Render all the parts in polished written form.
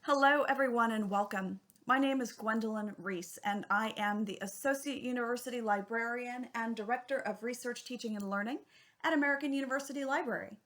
Hello, everyone, and welcome. My name is Gwendolyn Reece, and I am the Associate University Librarian and Director of Research, Teaching, and Learning at American University Library.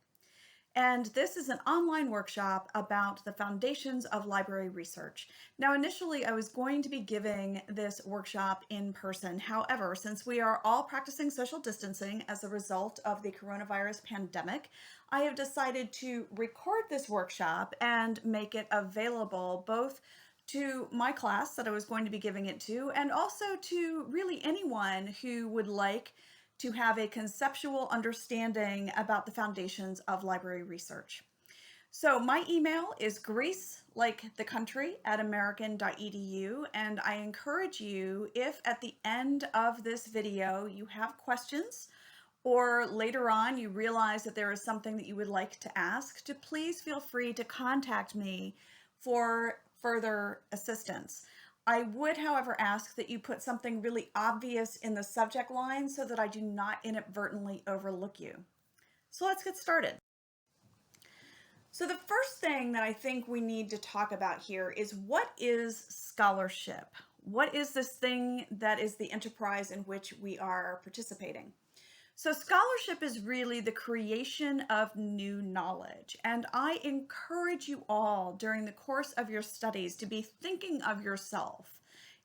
And this is an online workshop about the foundations of library research. Now, initially, I was going to be giving this workshop in person. However, since we are all practicing social distancing as a result of the coronavirus pandemic, I have decided to record this workshop and make it available both to my class that I was going to be giving it to, and also to really anyone who would like to have a conceptual understanding about the foundations of library research. So my email is greece, like the country, at american.edu, and I encourage you, if at the end of this video you have questions, or later on you realize that there is something that you would like to ask, to please feel free to contact me for further assistance. I would, however, ask that you put something really obvious in the subject line so that I do not inadvertently overlook you. So let's get started. So the first thing that I think we need to talk about here is, what is scholarship? What is this thing that is the enterprise in which we are participating? So scholarship is really the creation of new knowledge, and I encourage you all during the course of your studies to be thinking of yourself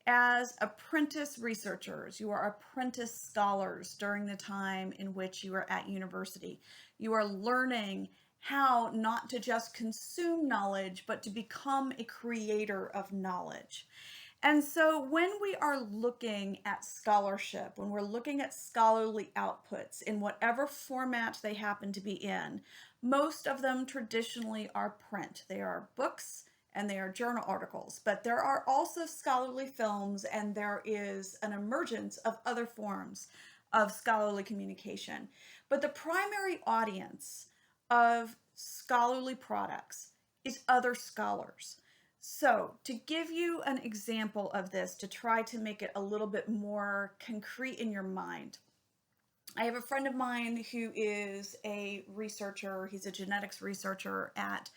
as apprentice researchers. You are apprentice scholars during the time in which you are at university. You are learning how not to just consume knowledge, but to become a creator of knowledge. And so when we are looking at scholarship, when we're looking at scholarly outputs in whatever format they happen to be in, most of them traditionally are print. They are books and they are journal articles, but there are also scholarly films, and there is an emergence of other forms of scholarly communication. But the primary audience of scholarly products is other scholars. So to give you an example of this, to try to make it a little bit more concrete in your mind, I have a friend of mine who is a researcher. He's a genetics researcher at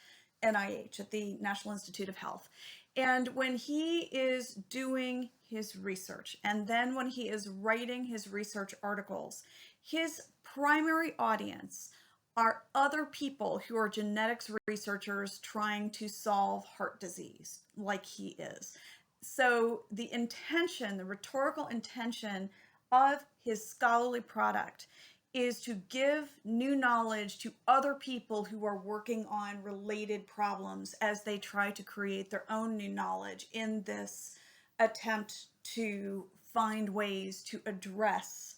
NIH, at the National Institute of Health. And when he is doing his research, and then when he is writing his research articles, his primary audience are other people who are genetics researchers trying to solve heart disease, like he is. So the intention, the rhetorical intention of his scholarly product is to give new knowledge to other people who are working on related problems as they try to create their own new knowledge in this attempt to find ways to address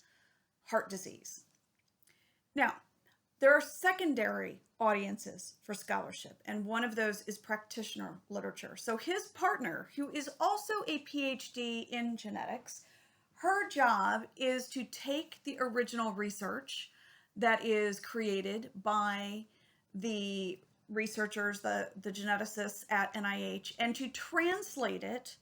heart disease. Now, there are secondary audiences for scholarship, and one of those is practitioner literature. So his partner, who is also a PhD in genetics, her job is to take the original research that is created by the researchers, the geneticists at NIH, and to translate it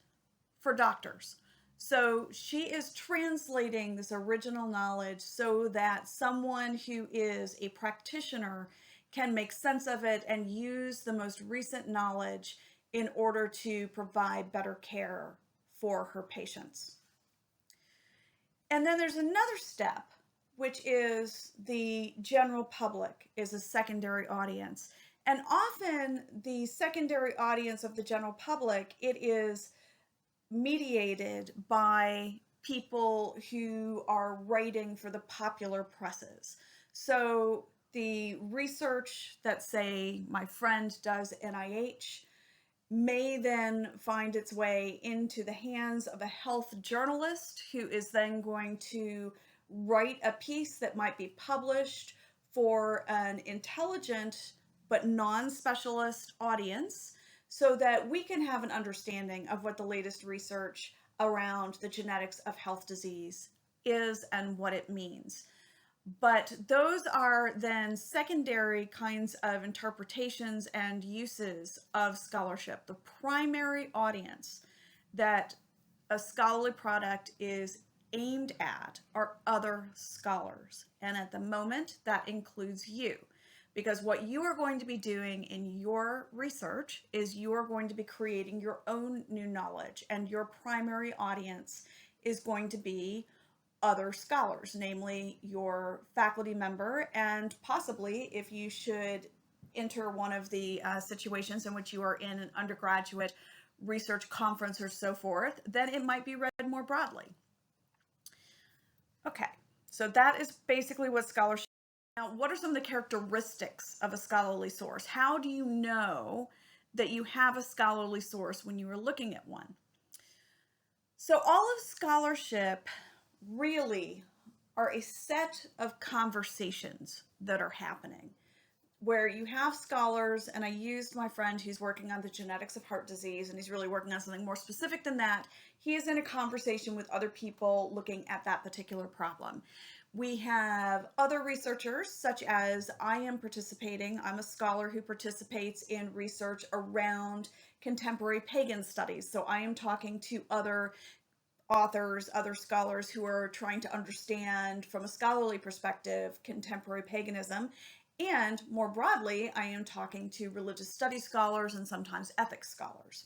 for doctors. So she is translating this original knowledge so that someone who is a practitioner can make sense of it and use the most recent knowledge in order to provide better care for her patients. And then there's another step, which is the general public is a secondary audience. And often the secondary audience of the general public, it is mediated by people who are writing for the popular presses. So the research that, say, my friend does at NIH may then find its way into the hands of a health journalist who is then going to write a piece that might be published for an intelligent but non-specialist audience, so that we can have an understanding of what the latest research around the genetics of health disease is and what it means. But those are then secondary kinds of interpretations and uses of scholarship. The primary audience that a scholarly product is aimed at are other scholars. And at the moment, that includes you. because what you are going to be doing in your research is you are going to be creating your own new knowledge, and your primary audience is going to be other scholars, namely your faculty member, and possibly, if you should enter one of the situations in which you are in an undergraduate research conference or so forth, then it might be read more broadly. Okay, so that is basically what scholarship is. Now, what are some of the characteristics of a scholarly source? How do you know that you have a scholarly source when you are looking at one? So all of scholarship really are a set of conversations that are happening where you have scholars, and I used my friend who's working on the genetics of heart disease, and he's really working on something more specific than that. He is in a conversation with other people looking at that particular problem. We have other researchers, such as I am participating. I'm a scholar who participates in research around contemporary pagan studies. So I am talking to other authors, other scholars who are trying to understand from a scholarly perspective contemporary paganism. And more broadly, I am talking to religious studies scholars and sometimes ethics scholars.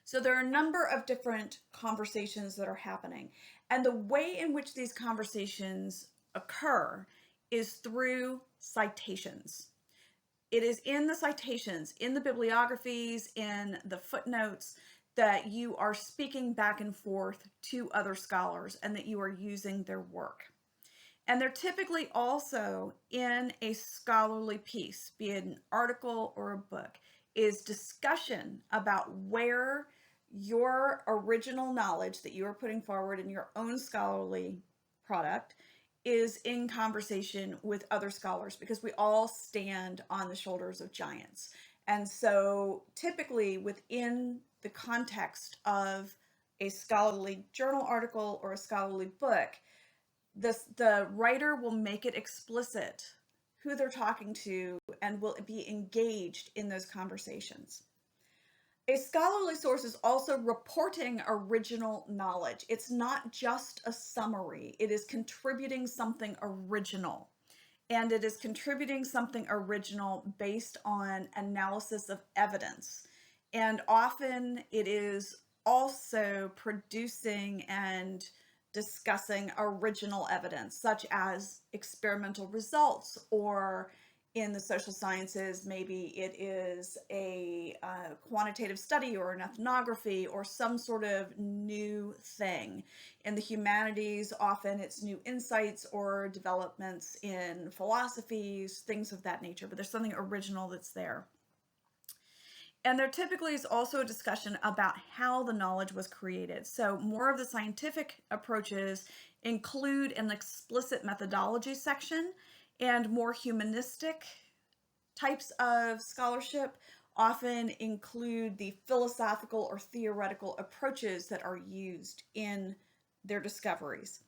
So there are a number of different conversations that are happening. And the way in which these conversations occur is through citations. It is in the citations, in the bibliographies, in the footnotes, that you are speaking back and forth to other scholars and that you are using their work. And they're typically also in a scholarly piece, be it an article or a book, is discussion about where your original knowledge that you are putting forward in your own scholarly product is in conversation with other scholars, because we all stand on the shoulders of giants. And so typically within the context of a scholarly journal article or a scholarly book, the writer will make it explicit who they're talking to and will be engaged in those conversations. A scholarly source is also reporting original knowledge. It's not just a summary. It is contributing something original. And it is contributing something original based on analysis of evidence. And often it is also producing and discussing original evidence, such as experimental results, or in the social sciences, maybe it is a quantitative study or an ethnography or some sort of new thing. In the humanities, often it's new insights or developments in philosophies, things of that nature, but there's something original that's there. And there typically is also a discussion about how the knowledge was created. So more of the scientific approaches include an explicit methodology section, and more humanistic types of scholarship often include the philosophical or theoretical approaches that are used in their discoveries.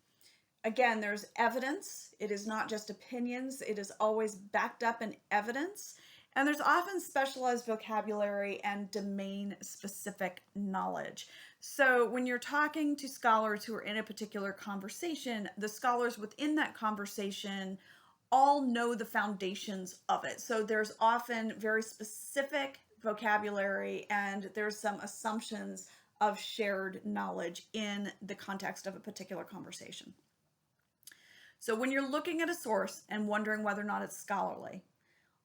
Again, there's evidence. It is not just opinions. It is always backed up in evidence. And there's often specialized vocabulary and domain-specific knowledge. So when you're talking to scholars who are in a particular conversation, the scholars within that conversation all know the foundations of it. So there's often very specific vocabulary, and there's some assumptions of shared knowledge in the context of a particular conversation. So when you're looking at a source and wondering whether or not it's scholarly,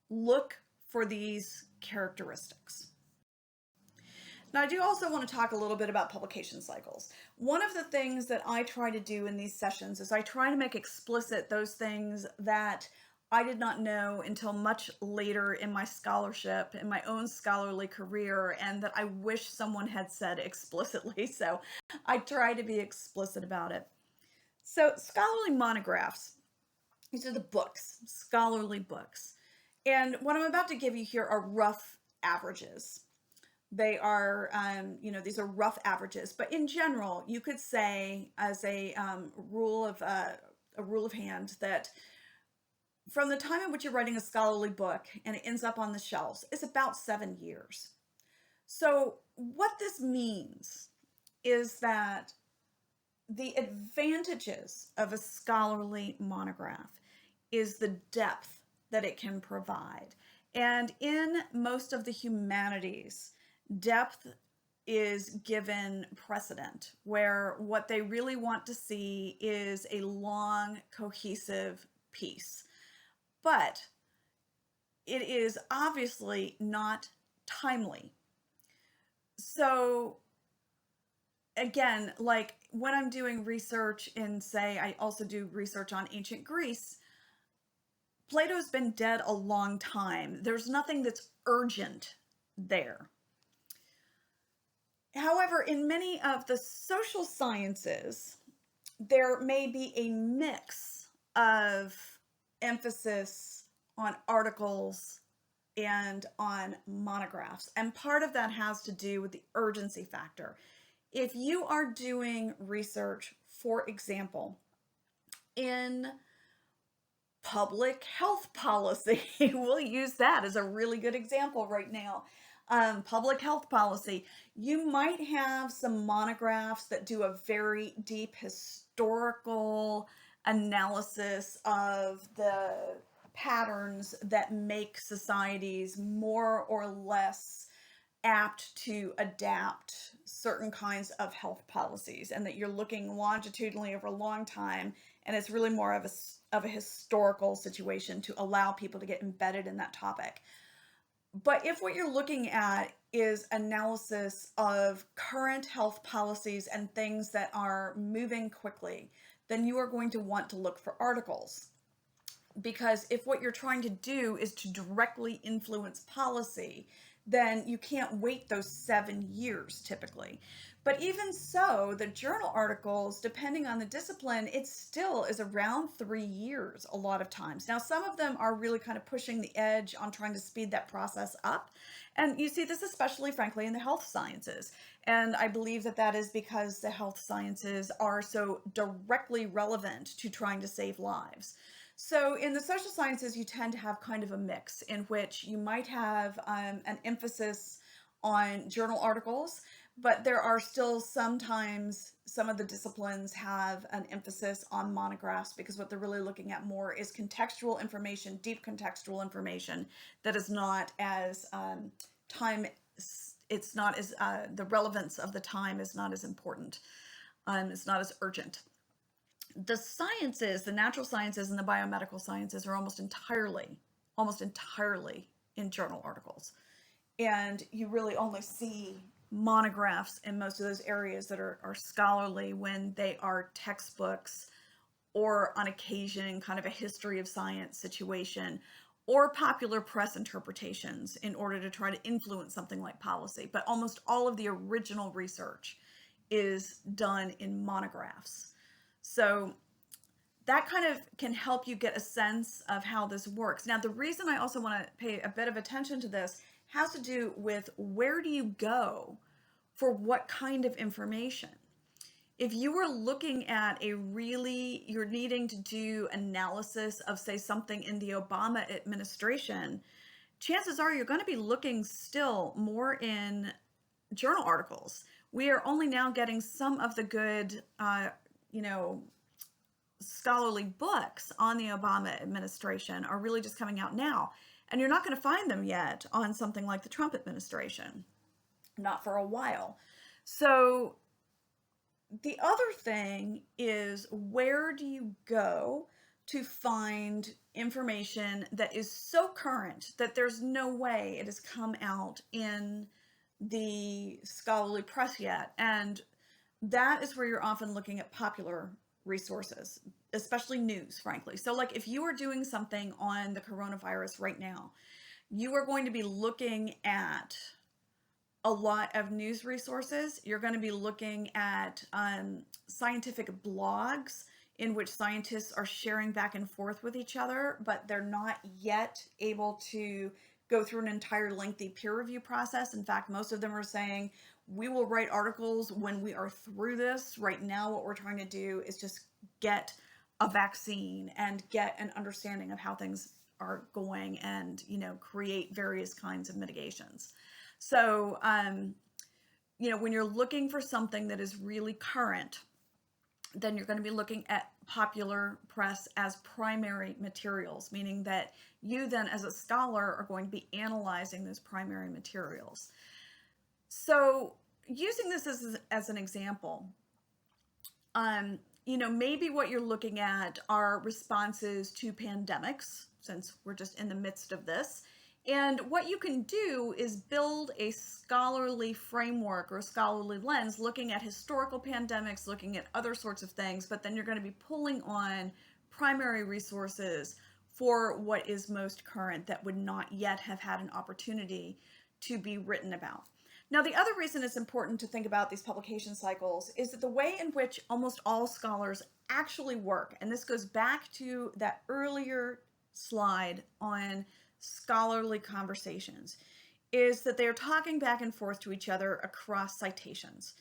look for these characteristics. Now, I do also want to talk a little bit about publication cycles. One of the things that I try to do in these sessions is I try to make explicit those things that I did not know until much later in my scholarship, in my own scholarly career, and that I wish someone had said explicitly. So I try to be explicit about it. So scholarly monographs, these are the books, scholarly books. And what I'm about to give you here are rough averages. They are, these are rough averages, but in general, you could say as a rule of hand that from the time in which you're writing a scholarly book and it ends up on the shelves is about 7 years. So what this means is that the advantages of a scholarly monograph is the depth that it can provide. And in most of the humanities, depth is given precedent, where what they really want to see is a long, cohesive piece. But it is obviously not timely. So again, like when I'm doing research in, say, I also do research on ancient Greece, Plato's been dead a long time. There's nothing that's urgent there. However, in many of the social sciences, there may be a mix of emphasis on articles and on monographs. And part of that has to do with the urgency factor. If you are doing research, for example, in public health policy, we'll use that as a really good example right now. Public health policy, you might have some monographs that do a very deep historical analysis of the patterns that make societies more or less apt to adapt certain kinds of health policies, and that you're looking longitudinally over a long time, and it's really more of a historical situation to allow people to get embedded in that topic. But if what you're looking at is analysis of current health policies and things that are moving quickly, then you are going to want to look for articles. Because if what you're trying to do is to directly influence policy, then you can't wait those 7 years typically. But even so, the journal articles, depending on the discipline, it still is around 3 years a lot of times. Now, some of them are really kind of pushing the edge on trying to speed that process up. And you see this especially, frankly, in the health sciences. And I believe that that is because the health sciences are so directly relevant to trying to save lives. So in the social sciences, you tend to have kind of a mix in which you might have an emphasis on journal articles, but there are still sometimes some of the disciplines have an emphasis on monographs, because what they're really looking at more is contextual information, deep contextual information that is not as time, it's not as, the relevance of the time is not as important. It's not as urgent. The sciences, the natural sciences and the biomedical sciences are almost entirely in journal articles. And you really only see monographs in most of those areas that are scholarly when they are textbooks, or on occasion kind of a history of science situation, or popular press interpretations in order to try to influence something like policy. But almost all of the original research is done in monographs. So that kind of can help you get a sense of how this works. Now, the reason I also want to pay a bit of attention to this has to do with where do you go for what kind of information. If you were looking at you're needing to do analysis of, say, something in the Obama administration, chances are you're going to be looking still more in journal articles. We are only now getting some of the good, scholarly books on the Obama administration are really just coming out now. And you're not going to find them yet on something like the Trump administration, not for a while. So the other thing is, where do you go to find information that is so current that there's no way it has come out in the scholarly press yet? And that is where you're often looking at popular resources, especially news, frankly. So like if you are doing something on the coronavirus right now, you are going to be looking at a lot of news resources. You're going to be looking at scientific blogs in which scientists are sharing back and forth with each other, but they're not yet able to go through an entire lengthy peer review process. In fact, most of them are saying, we will write articles when we are through this. Right now, what we're trying to do is just get a vaccine and get an understanding of how things are going, and, create various kinds of mitigations. So, when you're looking for something that is really current, then you're going to be looking at popular press as primary materials, meaning that you then as a scholar are going to be analyzing those primary materials. So using this as an example, maybe what you're looking at are responses to pandemics, since we're just in the midst of this. And what you can do is build a scholarly framework or a scholarly lens looking at historical pandemics, looking at other sorts of things, but then you're going to be pulling on primary resources for what is most current that would not yet have had an opportunity to be written about. Now, the other reason it's important to think about these publication cycles is that the way in which almost all scholars actually work, and this goes back to that earlier slide on scholarly conversations, is that they are talking back and forth to each other across citations.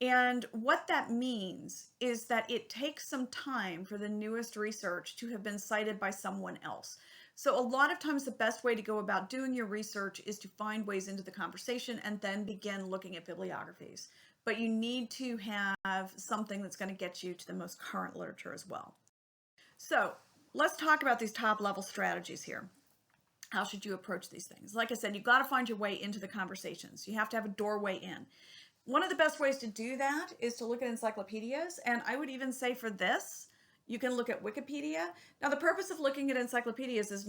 And what that means is that it takes some time for the newest research to have been cited by someone else. So a lot of times the best way to go about doing your research is to find ways into the conversation and then begin looking at bibliographies. But you need to have something that's going to get you to the most current literature as well. So let's talk about these top level strategies here. How should you approach these things? Like I said, you've got to find your way into the conversations. You have to have a doorway in. One of the best ways to do that is to look at encyclopedias. And I would even say for this, you can look at Wikipedia. Now, the purpose of looking at encyclopedias is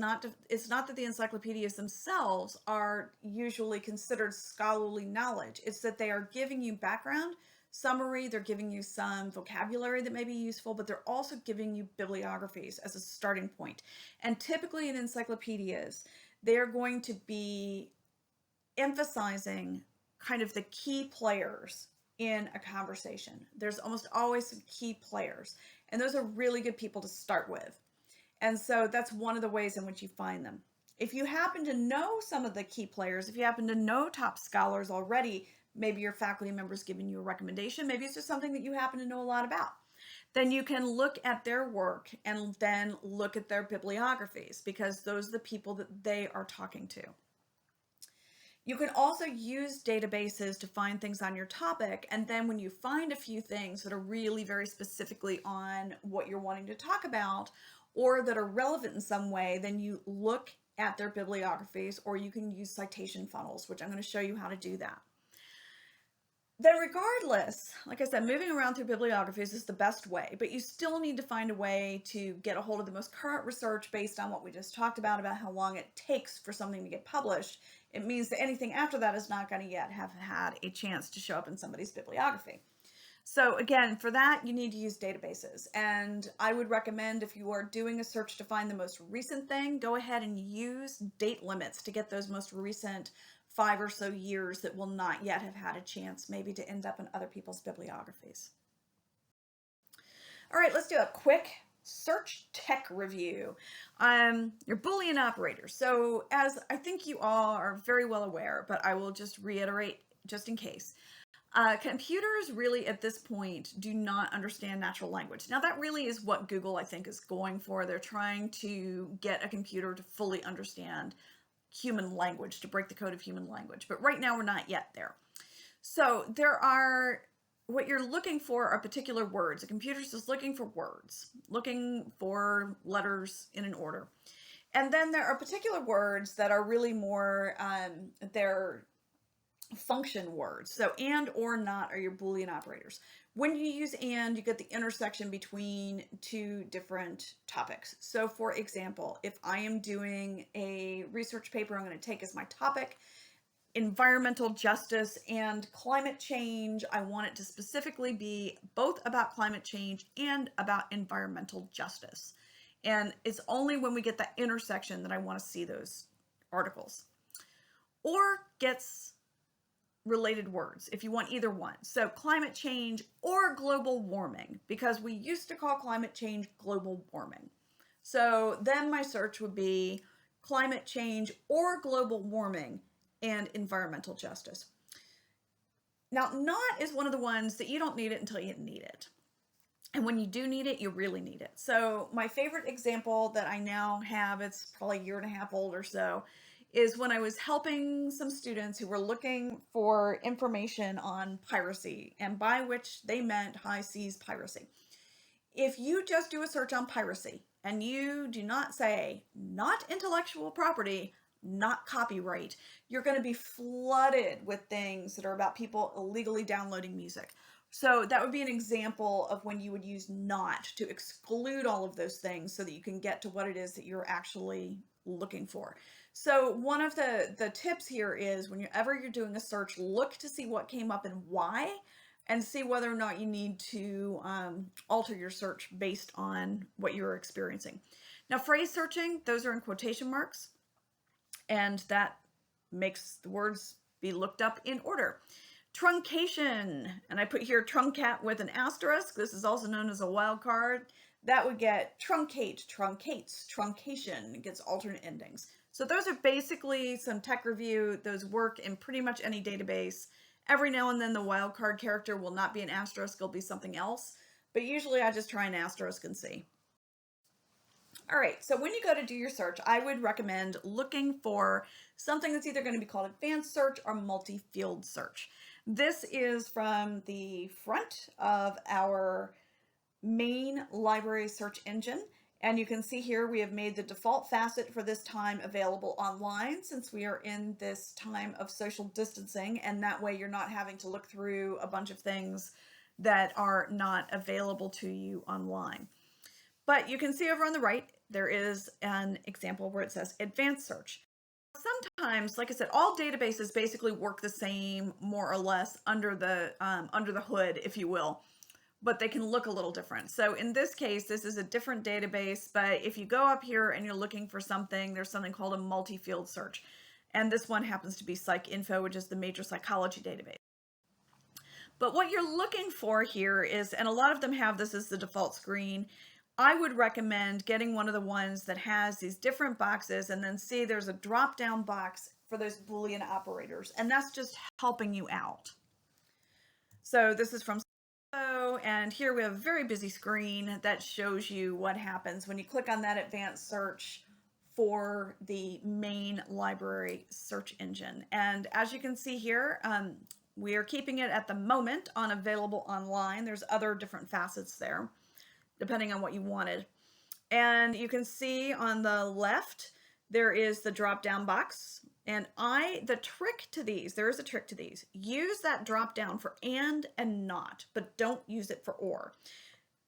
it's not that the encyclopedias themselves are usually considered scholarly knowledge. It's that they are giving you background, summary, they're giving you some vocabulary that may be useful, but they're also giving you bibliographies as a starting point. And typically in encyclopedias, they're going to be emphasizing kind of the key players in a conversation. There's almost always some key players, and those are really good people to start with. And so that's one of the ways in which you find them. If you happen to know some of the key players, if you happen to know top scholars already, maybe your faculty member's giving you a recommendation, maybe it's just something that you happen to know a lot about, then you can look at their work and then look at their bibliographies, because those are the people that they are talking to. You can also use databases to find things on your topic, and then when you find a few things that are really very specifically on what you're wanting to talk about or that are relevant in some way, then you look at their bibliographies, or you can use citation funnels, which I'm going to show you how to do that. Then regardless, like I said, moving around through bibliographies is the best way, but you still need to find a way to get a hold of the most current research based on what we just talked about how long it takes for something to get published. It means that anything after that is not going to yet have had a chance to show up in somebody's bibliography. So again, for that, you need to use databases. And I would recommend, if you are doing a search to find the most recent thing, go ahead and use date limits to get those most recent 5 or so years that will not yet have had a chance maybe to end up in other people's bibliographies. All right, let's do a quick search tech review. Your Boolean operators. So as I think you all are very well aware, but I will just reiterate just in case. Computers really at this point do not understand natural language. Now that really is what Google I think is going for. They're trying to get a computer to fully understand human language, to break the code of human language. But right now we're not yet there. So what you're looking for are particular words. A computer's just looking for words, looking for letters in an order. And then there are particular words that are really more, they're function words. So and or not are your Boolean operators. When you use and, you get the intersection between two different topics. So for example, if I am doing a research paper, I'm going to take as my topic environmental justice and climate change. I want it to specifically be both about climate change and about environmental justice. And it's only when we get that intersection that I want to see those articles. Or gets related words if you want either one. So climate change or global warming, because we used to call climate change global warming. So then my search would be climate change or global warming and environmental justice. Now, not is one of the ones that you don't need it until you need it. And when you do need it, you really need it. So my favorite example that I now have, it's probably a year and a half old or so, is when I was helping some students who were looking for information on piracy, and by which they meant high seas piracy. If you just do a search on piracy and you do not say not intellectual property, not copyright, you're going to be flooded with things that are about people illegally downloading music. So that would be an example of when you would use not to exclude all of those things so that you can get to what it is that you're actually looking for. So one of the tips here is whenever you're doing a search, look to see what came up and why, and see whether or not you need to alter your search based on what you're experiencing. Now, phrase searching, those are in quotation marks, and that makes the words be looked up in order. Truncation, and I put here truncat with an asterisk. This is also known as a wild card. That would get truncate, truncates, truncation. It gets alternate endings. So those are basically some tech review. Those work in pretty much any database. Every now and then the wildcard character will not be an asterisk, it'll be something else. But usually I just try an asterisk and see. All right, so when you go to do your search, I would recommend looking for something that's either going to be called advanced search or multi-field search. This is from the front of our main library search engine. And you can see here we have made the default facet for this time available online since we are in this time of social distancing, and that way you're not having to look through a bunch of things that are not available to you online. But you can see over on the right, there is an example where it says advanced search. Sometimes, like I said, all databases basically work the same, more or less, under the hood, if you will, but they can look a little different. So in this case, this is a different database, but if you go up here and you're looking for something, there's something called a multi-field search. And this one happens to be PsycInfo, which is the major psychology database. But what you're looking for here is, and a lot of them have this as the default screen, I would recommend getting one of the ones that has these different boxes, and then see there's a drop-down box for those Boolean operators, and that's just helping you out. So this is from and here we have a very busy screen that shows you what happens when you click on that advanced search for the main library search engine. And as you can see here, we are keeping it at the moment on available online. There's other different facets there, depending on what you wanted. And you can see on the left, there is the drop-down box. And the trick to these, there is a trick to these. Use that drop-down for and not, but don't use it for or.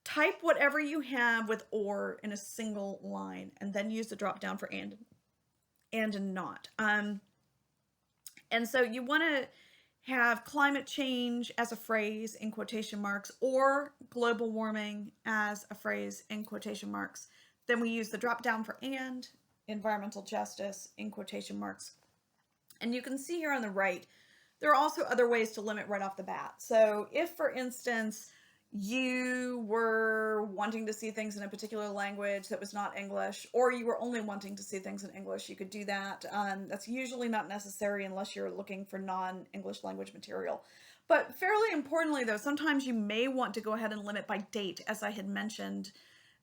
Type whatever you have with or in a single line, and then use the drop-down for and not. And so you want to have climate change as a phrase in quotation marks, or global warming as a phrase in quotation marks. Then we use the drop down for and, environmental justice in quotation marks. And you can see here on the right, there are also other ways to limit right off the bat. So if, for instance, you were wanting to see things in a particular language that was not English, or you were only wanting to see things in English, you could do that. That's usually not necessary unless you're looking for non-English language material. But fairly importantly, though, sometimes you may want to go ahead and limit by date, as I had mentioned,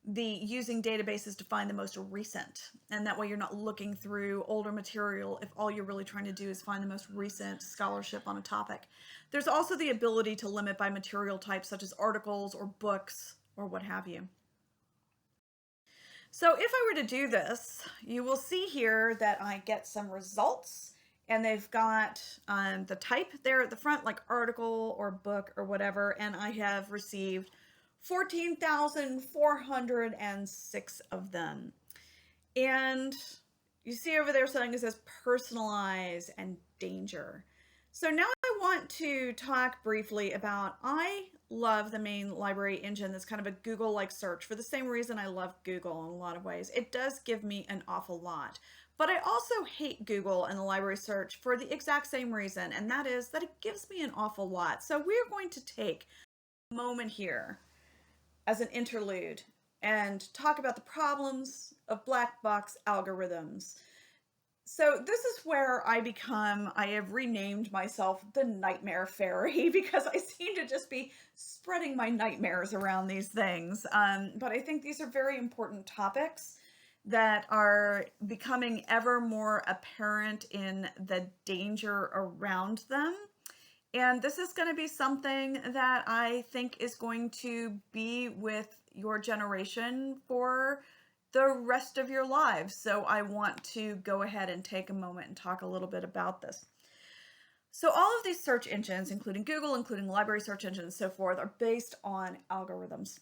using databases to find the most recent. And that way you're not looking through older material if all you're really trying to do is find the most recent scholarship on a topic. There's also the ability to limit by material types such as articles or books or what have you. So if I were to do this, you will see here that I get some results, and they've got the type there at the front, like article or book or whatever, and I have received 14,406 of them. And you see over there something that says personalize and danger. So now I want to talk briefly about, I love the main library engine that's kind of a Google-like search for the same reason I love Google in a lot of ways. It does give me an awful lot. But I also hate Google and the library search for the exact same reason, and that is that it gives me an awful lot. So we're going to take a moment here as an interlude and talk about the problems of black box algorithms. So this is where I have renamed myself the Nightmare Fairy because I seem to just be spreading my nightmares around these things. But I think these are very important topics that are becoming ever more apparent in the danger around them. And this is going to be something that I think is going to be with your generation for the rest of your lives. So I want to go ahead and take a moment and talk a little bit about this. So all of these search engines, including Google, including library search engines and so forth, are based on algorithms.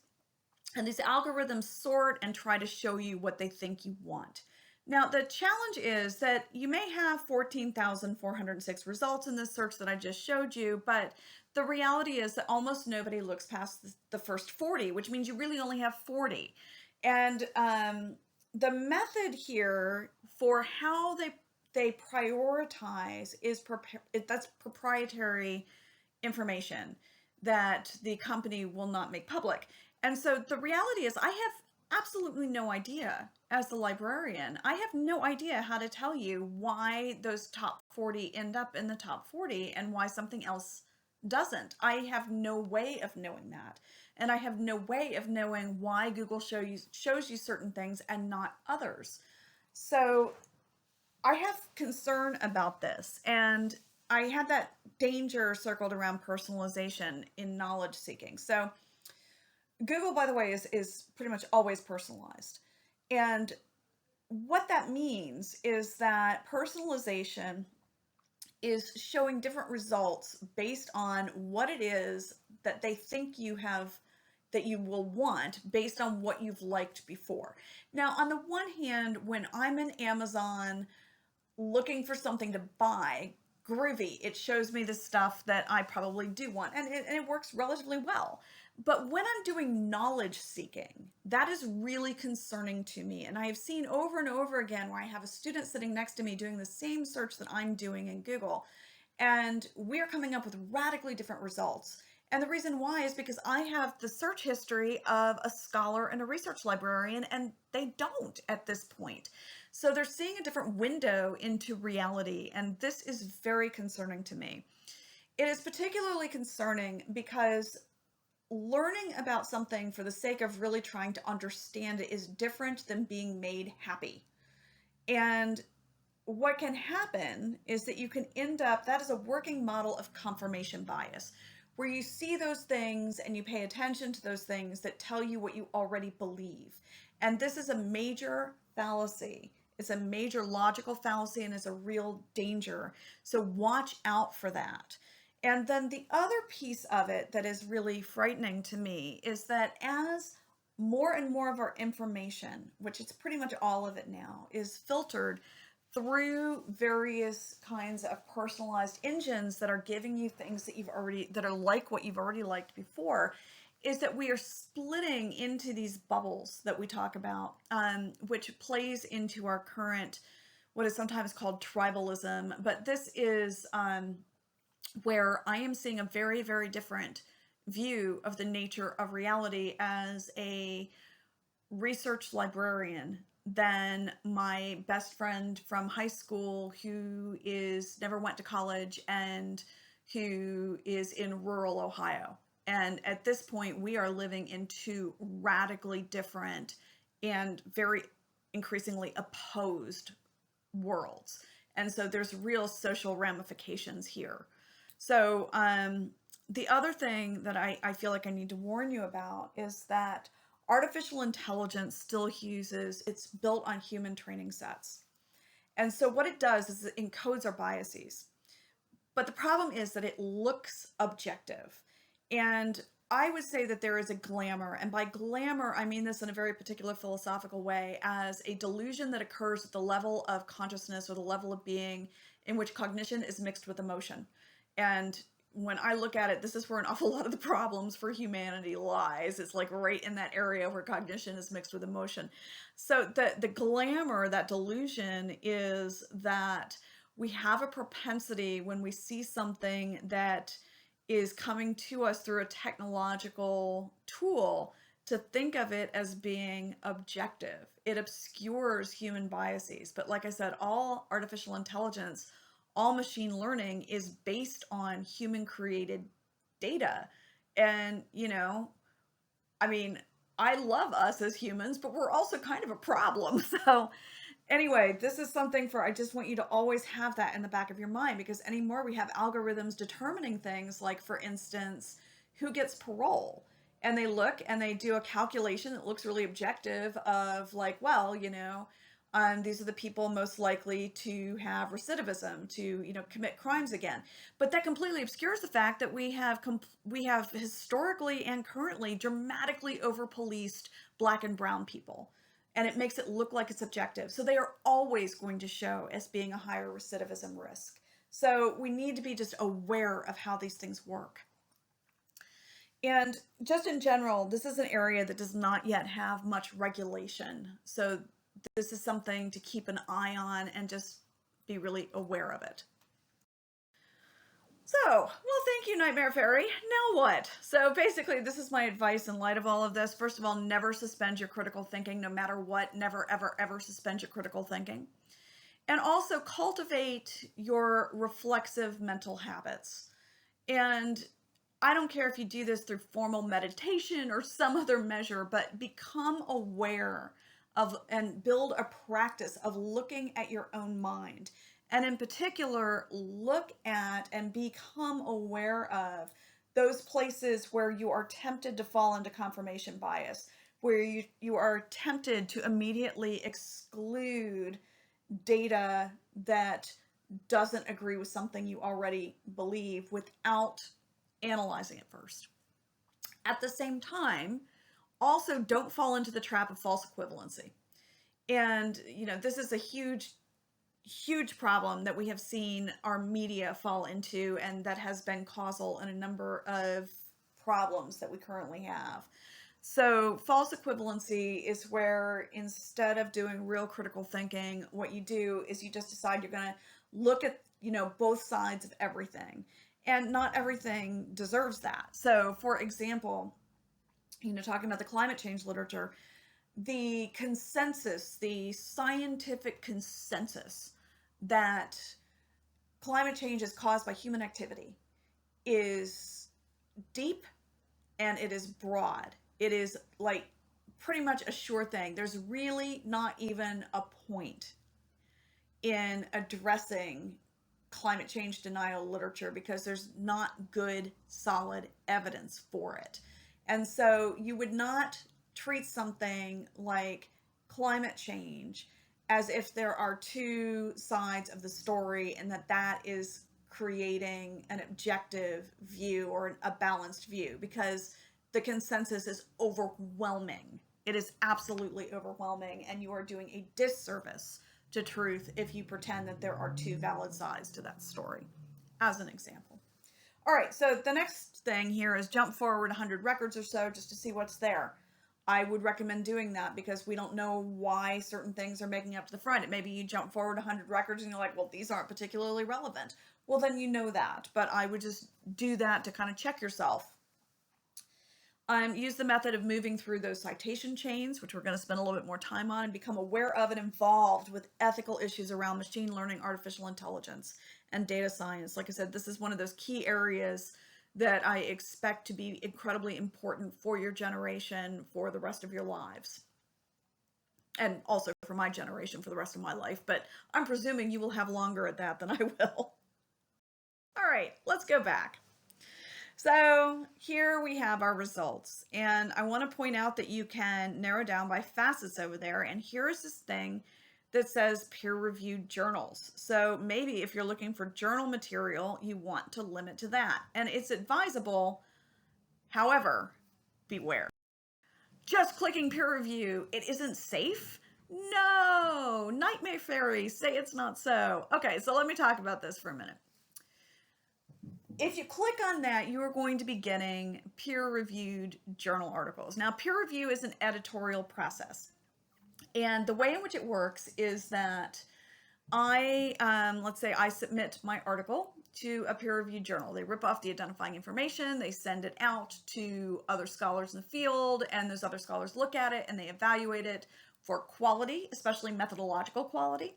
And these algorithms sort and try to show you what they think you want. Now, the challenge is that you may have 14,406 results in this search that I just showed you, but the reality is that almost nobody looks past the first 40, which means you really only have 40. And the method here for how they prioritize is that's proprietary information that the company will not make public. And so the reality is I have absolutely no idea as the librarian. I have no idea how to tell you why those top 40 end up in the top 40 and why something else doesn't. I have no way of knowing that. And I have no way of knowing why Google shows you certain things and not others. So I have concern about this, and I had that danger circled around personalization in knowledge seeking. So Google, by the way, is pretty much always personalized. And what that means is that personalization is showing different results based on what it is that they think you have, that you will want based on what you've liked before. Now, on the one hand, when I'm in Amazon looking for something to buy, groovy, it shows me the stuff that I probably do want, and it works relatively well. But when I'm doing knowledge seeking, that is really concerning to me. And I have seen over and over again where I have a student sitting next to me doing the same search that I'm doing in Google, and we're coming up with radically different results. And the reason why is because I have the search history of a scholar and a research librarian, and they don't at this point. So they're seeing a different window into reality, and this is very concerning to me. It is particularly concerning because learning about something for the sake of really trying to understand it is different than being made happy. And what can happen is that you can end up, that is a working model of confirmation bias, where you see those things and you pay attention to those things that tell you what you already believe. And this is a major fallacy. It's a major logical fallacy and is a real danger. So watch out for that. And then the other piece of it that is really frightening to me is that as more and more of our information, which it's pretty much all of it now, is filtered through various kinds of personalized engines that are giving you things that that are like what you've already liked before, is that we are splitting into these bubbles that we talk about, which plays into our current, what is sometimes called tribalism. But this is where I am seeing a very, very different view of the nature of reality as a research librarian than my best friend from high school who never went to college and who is in rural Ohio. And at this point, we are living in two radically different and very increasingly opposed worlds. And so there's real social ramifications here. So the other thing that I feel like I need to warn you about is that artificial intelligence still it's built on human training sets. And so what it does is it encodes our biases. But the problem is that it looks objective. And I would say that there is a glamour, and by glamour, I mean this in a very particular philosophical way, as a delusion that occurs at the level of consciousness or the level of being in which cognition is mixed with emotion. And when I look at it, this is where an awful lot of the problems for humanity lies. It's like right in that area where cognition is mixed with emotion. So the glamour, that delusion, is that we have a propensity when we see something that is coming to us through a technological tool to think of it as being objective. It obscures human biases. But like I said, all artificial intelligence, all machine learning is based on human created data. And, I mean, I love us as humans, but we're also kind of a problem. So Anyway, this is something for, I just want you to always have that in the back of your mind, because anymore we have algorithms determining things like, for instance, who gets parole. And they look and they do a calculation that looks really objective of like, well, these are the people most likely to have recidivism, to, commit crimes again. But that completely obscures the fact that we have historically and currently dramatically over-policed Black and brown people. And it makes it look like it's objective. So they are always going to show as being a higher recidivism risk. So we need to be just aware of how these things work. And just in general, this is an area that does not yet have much regulation. So this is something to keep an eye on and just be really aware of it. So, well, thank you, Nightmare Fairy. Now what? So basically, this is my advice in light of all of this. First of all, never suspend your critical thinking, no matter what. Never, ever, ever suspend your critical thinking. And also cultivate your reflexive mental habits. And I don't care if you do this through formal meditation or some other measure, but become aware of and build a practice of looking at your own mind. And in particular, look at and become aware of those places where you are tempted to fall into confirmation bias, where you are tempted to immediately exclude data that doesn't agree with something you already believe without analyzing it first. At the same time, also don't fall into the trap of false equivalency. And, this is a huge problem that we have seen our media fall into, and that has been causal in a number of problems that we currently have. So false equivalency is where instead of doing real critical thinking, what you do is you just decide you're going to look at, both sides of everything. And not everything deserves that. So for example, talking about the climate change literature, the consensus, the scientific consensus that climate change is caused by human activity is deep and it is broad. It is like pretty much a sure thing. There's really not even a point in addressing climate change denial literature because there's not good, solid evidence for it. And so you would not treat something like climate change as if there are two sides of the story and that is creating an objective view or a balanced view, because the consensus is overwhelming. It is absolutely overwhelming, and you are doing a disservice to truth if you pretend that there are two valid sides to that story, as an example. All right, so the next thing here is jump forward 100 records or so just to see what's there. I would recommend doing that because we don't know why certain things are making up to the front. Maybe you jump forward 100 records and you're like, well, these aren't particularly relevant. Well, then you know that, but I would just do that to kind of check yourself. Use the method of moving through those citation chains, which we're going to spend a little bit more time on, and become aware of and involved with ethical issues around machine learning, artificial intelligence, and data science. Like I said, this is one of those key areas that I expect to be incredibly important for your generation for the rest of your lives. And also for my generation for the rest of my life, but I'm presuming you will have longer at that than I will. All right, let's go back. So here we have our results, and I want to point out that you can narrow down by facets over there, and here's this thing that says peer-reviewed journals. So maybe if you're looking for journal material, you want to limit to that, and it's advisable. However, beware. Just clicking peer review, it isn't safe? No, Nightmare Fairy, say it's not so. Okay, so let me talk about this for a minute. If you click on that, you are going to be getting peer-reviewed journal articles. Now, peer review is an editorial process. And the way in which it works is that let's say I submit my article to a peer-reviewed journal. They rip off the identifying information, they send it out to other scholars in the field, and those other scholars look at it and they evaluate it for quality, especially methodological quality,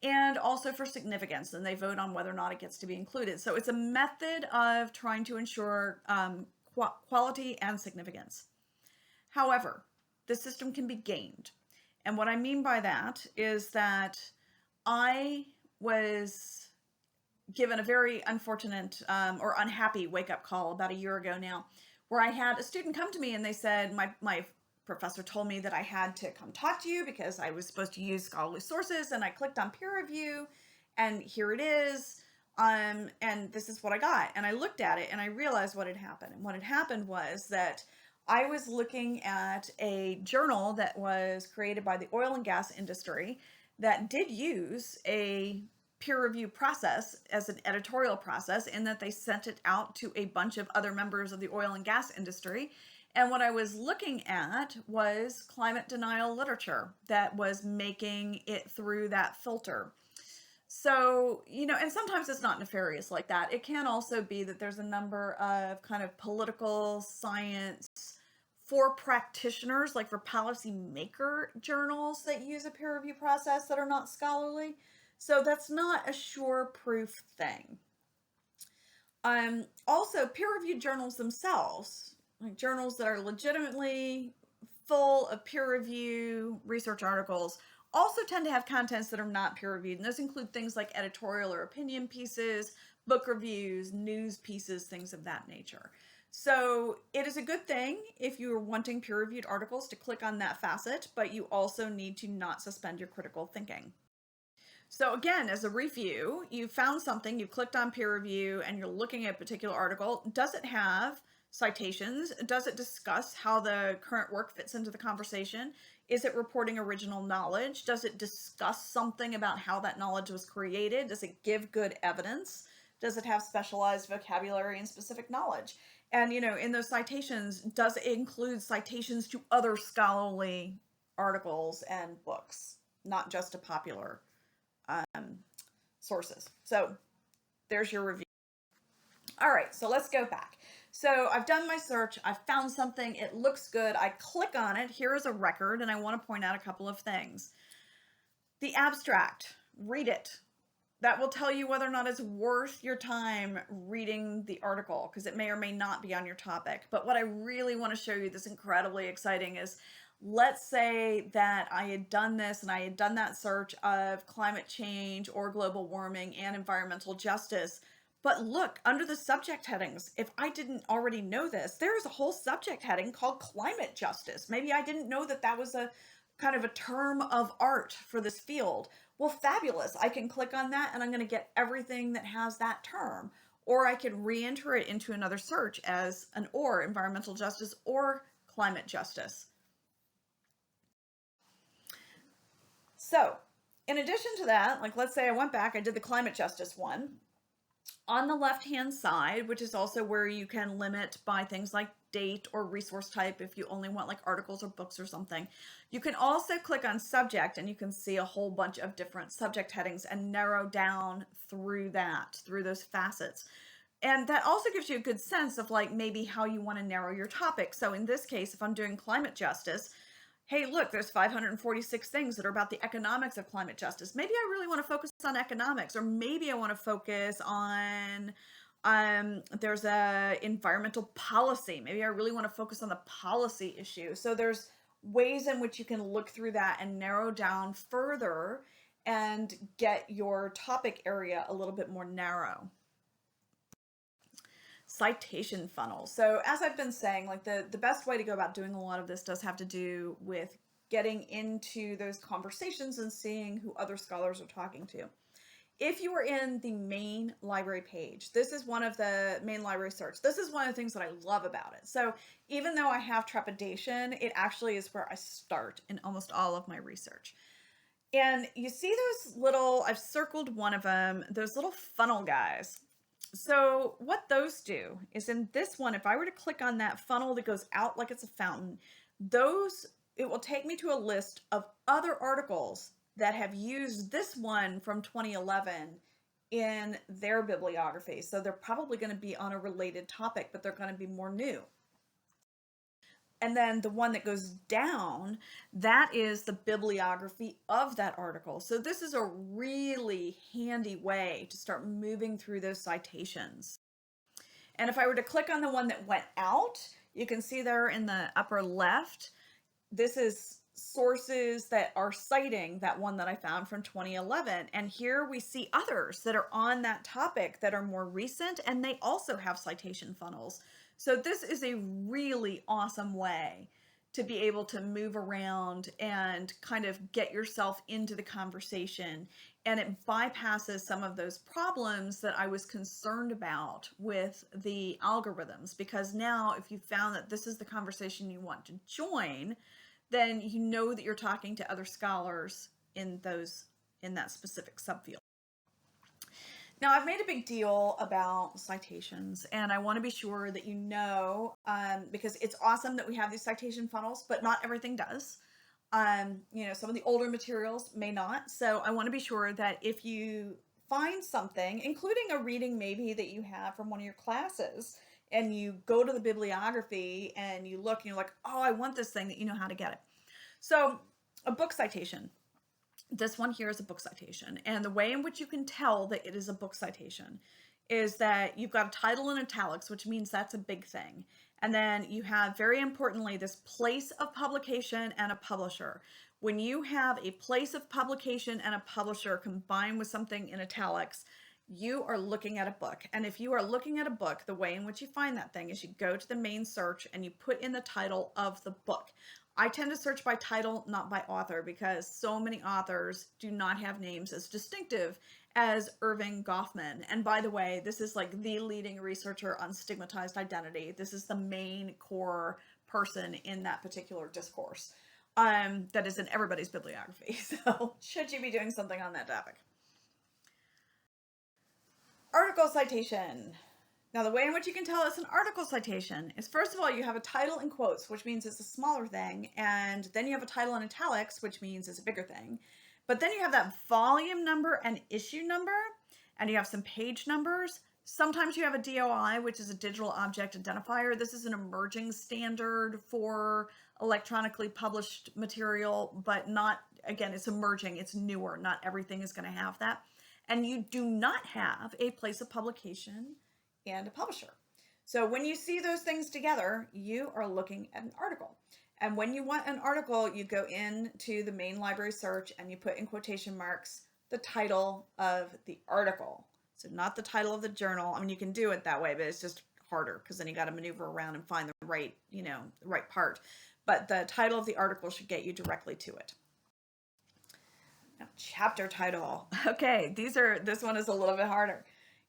and also for significance, and they vote on whether or not it gets to be included. So it's a method of trying to ensure quality and significance. However, the system can be gamed. And what I mean by that is that I was given a very unfortunate or unhappy wake-up call about a year ago now, where I had a student come to me and they said, my professor told me that I had to come talk to you because I was supposed to use scholarly sources, and I clicked on peer review and here it is. And this is what I got. And I looked at it and I realized what had happened. And what had happened was that I was looking at a journal that was created by the oil and gas industry that did use a peer review process as an editorial process, in that they sent it out to a bunch of other members of the oil and gas industry. And what I was looking at was climate denial literature that was making it through that filter. So, and sometimes it's not nefarious like that. It can also be that there's a number of kind of political science for practitioners, like for policymaker journals that use a peer review process that are not scholarly. So that's not a sure proof thing. Also, peer-reviewed journals themselves, like journals that are legitimately full of peer review research articles, also tend to have contents that are not peer-reviewed. And those include things like editorial or opinion pieces, book reviews, news pieces, things of that nature. So it is a good thing if you are wanting peer-reviewed articles to click on that facet, but you also need to not suspend your critical thinking. So again, as a review, you found something, you clicked on peer review, and you're looking at a particular article. Does it have citations? Does it discuss how the current work fits into the conversation? Is it reporting original knowledge? Does it discuss something about how that knowledge was created? Does it give good evidence? Does it have specialized vocabulary and specific knowledge? And, in those citations, does it include citations to other scholarly articles and books, not just to popular sources? So there's your review. All right, so let's go back. So I've done my search, I found something, it looks good, I click on it, here is a record, and I want to point out a couple of things. The abstract, read it. That will tell you whether or not it's worth your time reading the article, because it may or may not be on your topic. But what I really want to show you that's incredibly exciting is, let's say that I had done this and I had done that search of climate change or global warming and environmental justice. But look, under the subject headings, if I didn't already know this, there's a whole subject heading called climate justice. Maybe I didn't know that that was a kind of a term of art for this field. Well, fabulous. I can click on that and I'm going to get everything that has that term. Or I can re-enter it into another search as an or, environmental justice or climate justice. So in addition to that, like let's say I went back, I did the climate justice one. On the left-hand side, which is also where you can limit by things like date or resource type if you only want like articles or books or something, you can also click on subject and you can see a whole bunch of different subject headings and narrow down through those facets. And that also gives you a good sense of like maybe how you want to narrow your topic. So in this case, if I'm doing climate justice, hey, look, there's 546 things that are about the economics of climate justice. Maybe I really want to focus on economics, or maybe I want to focus on, there's a environmental policy. Maybe I really want to focus on the policy issue. So there's ways in which you can look through that and narrow down further and get your topic area a little bit more narrow. Citation funnel. So as I've been saying, like the best way to go about doing a lot of this does have to do with getting into those conversations and seeing who other scholars are talking to. If you are in the main library page, this is one of the main library search. This is one of the things that I love about it. So even though I have trepidation, it actually is where I start in almost all of my research. And you see those little, I've circled one of them, those little funnel guys. So what those do is in this one, if I were to click on that funnel that goes out like it's a fountain, it will take me to a list of other articles that have used this one from 2011 in their bibliography. So they're probably going to be on a related topic, but they're going to be more new. And then the one that goes down, that is the bibliography of that article. So this is a really handy way to start moving through those citations. And if I were to click on the one that went out, you can see there in the upper left, this is sources that are citing that one that I found from 2011. And here we see others that are on that topic that are more recent, and they also have citation funnels. So this is a really awesome way to be able to move around and kind of get yourself into the conversation. And it bypasses some of those problems that I was concerned about with the algorithms, because now if you found that this is the conversation you want to join, then you know that you're talking to other scholars in that specific subfield. Now, I've made a big deal about citations, and I want to be sure that you know, because it's awesome that we have these citation funnels, but not everything does. Some of the older materials may not. So I want to be sure that if you find something, including a reading maybe that you have from one of your classes, and you go to the bibliography and you look and you're like, oh, I want this thing, that you know how to get it. So a book citation. This one here is a book citation. And the way in which you can tell that it is a book citation is that you've got a title in italics, which means that's a big thing. And then you have, very importantly, this place of publication and a publisher. When you have a place of publication and a publisher combined with something in italics, you are looking at a book. And if you are looking at a book, the way in which you find that thing is you go to the main search and you put in the title of the book. I tend to search by title, not by author, because so many authors do not have names as distinctive as Irving Goffman. And by the way, this is like the leading researcher on stigmatized identity. This is the main core person in that particular discourse that is in everybody's bibliography. So should you be doing something on that topic? Article citation. Now, the way in which you can tell it's an article citation is, first of all, you have a title in quotes, which means it's a smaller thing, and then you have a title in italics, which means it's a bigger thing. But then you have that volume number and issue number, and you have some page numbers. Sometimes you have a DOI, which is a digital object identifier. This is an emerging standard for electronically published material, but not, again, it's emerging, it's newer. Not everything is going to have that. And you do not have a place of publication and a publisher. So when you see those things together, you are looking at an article. And when you want an article, you go into the main library search and you put in quotation marks the title of the article. So not the title of the journal. I mean, you can do it that way, but it's just harder because then you got to maneuver around and find the right, the right part. But the title of the article should get you directly to it. Now, chapter title. Okay, this one is a little bit harder.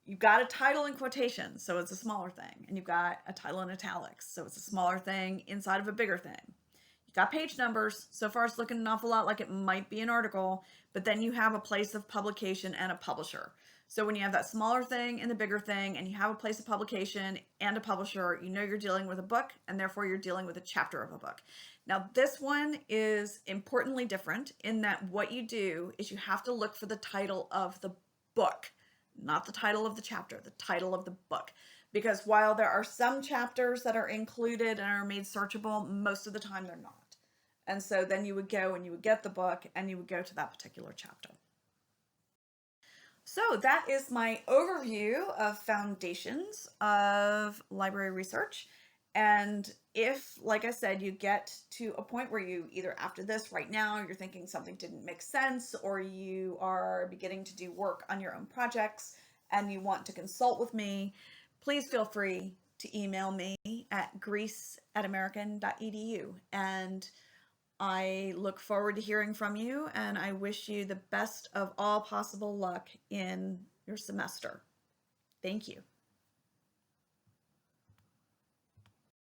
You've got a title in quotations, so it's a smaller thing. And you've got a title in italics, so it's a smaller thing inside of a bigger thing. You've got page numbers. So far, it's looking an awful lot like it might be an article, but then you have a place of publication and a publisher. So when you have that smaller thing and the bigger thing, and you have a place of publication and a publisher, you know you're dealing with a book, and therefore you're dealing with a chapter of a book. Now, this one is importantly different in that what you do is you have to look for the title of the book. Not the title of the chapter, the title of the book. Because while there are some chapters that are included and are made searchable, most of the time they're not. And so then you would go and you would get the book and you would go to that particular chapter. So that is my overview of foundations of library research. And if, like I said, you get to a point where you either after this right now, you're thinking something didn't make sense, or you are beginning to do work on your own projects and you want to consult with me, please feel free to email me at greece@american.edu. And I look forward to hearing from you, and I wish you the best of all possible luck in your semester. Thank you.